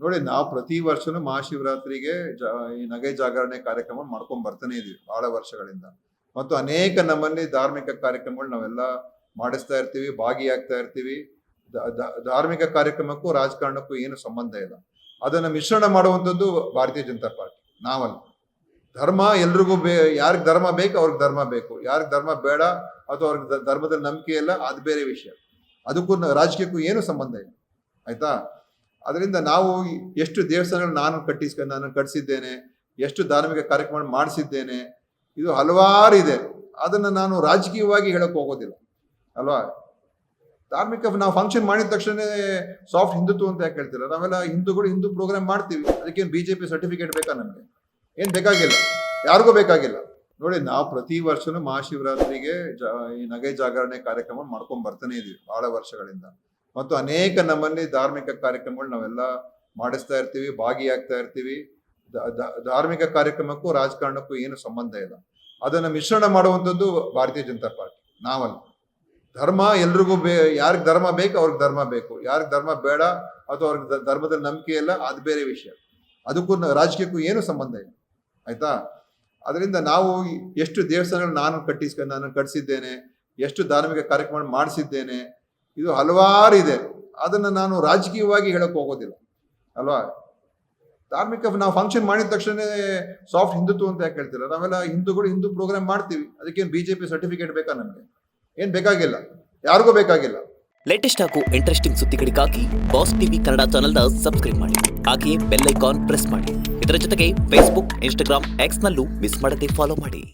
ನೋಡಿ, ನಾವು ಪ್ರತಿ ವರ್ಷನೂ ಮಹಾಶಿವರಾತ್ರಿಗೆ ಈ ನಗೆ ಜಾಗರಣೆ ಕಾರ್ಯಕ್ರಮ ಮಾಡ್ಕೊಂಡ್ ಬರ್ತಾನೆ ಇದೀವಿ ಬಹಳ ವರ್ಷಗಳಿಂದ. ಮತ್ತು ಅನೇಕ ನಮ್ಮಲ್ಲಿ ಧಾರ್ಮಿಕ ಕಾರ್ಯಕ್ರಮಗಳು ನಾವೆಲ್ಲ ಮಾಡಿಸ್ತಾ ಇರ್ತೀವಿ, ಭಾಗಿಯಾಗ್ತಾ ಇರ್ತೀವಿ. ಧಾರ್ಮಿಕ ಕಾರ್ಯಕ್ರಮಕ್ಕೂ ರಾಜಕಾರಣಕ್ಕೂ ಏನು ಸಂಬಂಧ ಇಲ್ಲ. ಅದನ್ನ ಮಿಶ್ರಣ ಮಾಡುವಂಥದ್ದು ಭಾರತೀಯ ಜನತಾ ಪಾರ್ಟಿ, ನಾವಲ್ಲ. ಧರ್ಮ ಎಲ್ರಿಗೂ ಯಾರಿಗೆ ಧರ್ಮ ಬೇಕು ಅವ್ರಿಗೆ ಧರ್ಮ ಬೇಕು, ಯಾರಿಗೆ ಧರ್ಮ ಬೇಡ ಅಥವಾ ಅವ್ರಿಗೆ ಧರ್ಮದಲ್ಲಿ ನಂಬಿಕೆ ಇಲ್ಲ, ಅದು ಬೇರೆ ವಿಷಯ. ಅದಕ್ಕೂ ರಾಜಕೀಯಕ್ಕೂ ಏನು ಸಂಬಂಧ ಇಲ್ಲ, ಆಯ್ತಾ? ಅದರಿಂದ ನಾವು ಎಷ್ಟು ದೇವಸ್ಥಾನಗಳು ನಾನು ಕಟ್ಟಿಸಿದ್ದೇನೆ, ಎಷ್ಟು ಧಾರ್ಮಿಕ ಕಾರ್ಯಕ್ರಮ ಮಾಡಿಸಿದ್ದೇನೆ, ಇದು ಹಲವಾರು ಇದೆ. ಅದನ್ನ ನಾನು ರಾಜಕೀಯವಾಗಿ ಹೇಳಕ್ ಹೋಗೋದಿಲ್ಲ ಅಲ್ವಾ. ಧಾರ್ಮಿಕ ನಾವು ಫಂಕ್ಷನ್ ಮಾಡಿದ ತಕ್ಷಣ ಸಾಫ್ಟ್ ಹಿಂದುತ್ವ ಅಂತ ಯಾಕೆ ಹೇಳ್ತೀರ? ನಾವೆಲ್ಲ ಹಿಂದೂಗಳು ಹಿಂದೂ ಪ್ರೋಗ್ರಾಮ್ ಮಾಡ್ತೀವಿ. ಅದಕ್ಕೇನು ಬಿಜೆಪಿ ಸರ್ಟಿಫಿಕೇಟ್ ಬೇಕಾ? ನಮಗೆ ಏನ್ ಬೇಕಾಗಿಲ್ಲ, ಯಾರಿಗೂ ಬೇಕಾಗಿಲ್ಲ. ನೋಡಿ, ನಾವು ಪ್ರತಿ ವರ್ಷನೂ ಮಹಾಶಿವರಾತ್ರಿಗೆ ಈ ನಗೆ ಜಾಗರಣೆ ಕಾರ್ಯಕ್ರಮ ಮಾಡ್ಕೊಂಡ್ ಬರ್ತಾನೆ ಇದೀವಿ ಬಹಳ ವರ್ಷಗಳಿಂದ. ಮತ್ತು ಅನೇಕ ನಮ್ಮಲ್ಲಿ ಧಾರ್ಮಿಕ ಕಾರ್ಯಕ್ರಮಗಳು ನಾವೆಲ್ಲ ಮಾಡಿಸ್ತಾ ಇರ್ತೀವಿ, ಭಾಗಿಯಾಗ್ತಾ ಇರ್ತೀವಿ. ಧಾರ್ಮಿಕ ಕಾರ್ಯಕ್ರಮಕ್ಕೂ ರಾಜಕಾರಣಕ್ಕೂ ಏನು ಸಂಬಂಧ ಇಲ್ಲ. ಅದನ್ನ ಮಿಶ್ರಣ ಮಾಡುವಂಥದ್ದು ಭಾರತೀಯ ಜನತಾ ಪಾರ್ಟಿ, ನಾವಲ್ಲ. ಧರ್ಮ ಎಲ್ರಿಗೂ ಯಾರಿಗೆ ಧರ್ಮ ಬೇಕು ಅವ್ರಿಗೆ ಧರ್ಮ ಬೇಕು, ಯಾರಿಗೆ ಧರ್ಮ ಬೇಡ ಅಥವಾ ಅವ್ರಿಗೆ ಧರ್ಮದಲ್ಲಿ ನಂಬಿಕೆ ಇಲ್ಲ, ಅದು ಬೇರೆ ವಿಷಯ. ಅದಕ್ಕೂ ರಾಜಕೀಯಕ್ಕೂ ಏನು ಸಂಬಂಧ ಇಲ್ಲ, ಆಯ್ತಾ? ಅದರಿಂದ ನಾವು ಎಷ್ಟು ದೇವಸ್ಥಾನಗಳು ನಾನು ಕಟ್ಟಿಸಿದ್ದೇನೆ, ಎಷ್ಟು ಧಾರ್ಮಿಕ ಕಾರ್ಯಕ್ರಮ ಮಾಡಿಸಿದ್ದೇನೆ, ಇದು ಹಲವಾರು ಇದೆ. ಅದನ್ನ ನಾನು ರಾಜಕೀಯವಾಗಿ ಹೇಳಕ್ ಹೋಗೋದಿಲ್ಲ ಅಲ್ವಾ. ಧಾರ್ಮಿಕ ನಾವು ಫಂಕ್ಷನ್ ಮಾಡಿದ ತಕ್ಷಣ ಸಾಫ್ಟ್ ಹಿಂದುತ್ವ ಅಂತ ಯಾಕೆ ಹೇಳ್ತೀರ? ನಾವೆಲ್ಲ ಹಿಂದೂಗಳು ಹಿಂದೂ ಪ್ರೋಗ್ರಾಮ್ ಮಾಡ್ತೀವಿ. ಅದಕ್ಕೇನು ಬಿಜೆಪಿ ಸರ್ಟಿಫಿಕೇಟ್ ಬೇಕಾ? ನಮಗೆ ಏನ್ ಬೇಕಾಗಿಲ್ಲ, ಯಾರಿಗೂ ಬೇಕಾಗಿಲ್ಲ. ಲೇಟೆಸ್ಟ್ ಹಾಗೂ ಇಂಟ್ರೆಸ್ಟಿಂಗ್ ಸುದ್ದಿಗಳಿಗಾಗಿ ಬಾಸ್ ಟಿವಿ ಕನ್ನಡ ಚಾನೆಲ್ನ ಸಬ್ಸ್ಕ್ರೈಬ್ ಮಾಡಿ, ಹಾಗೆಯೇ ಬೆಲ್ ಐಕಾನ್ ಪ್ರೆಸ್ ಮಾಡಿ. ಇದರ ಜೊತೆಗೆ ಫೇಸ್ಬುಕ್, ಇನ್ಸ್ಟಾಗ್ರಾಮ್, ಎಕ್ಸ್ ನಲ್ಲೂ ಮಿಸ್ ಮಾಡದೆ ಫಾಲೋ ಮಾಡಿ.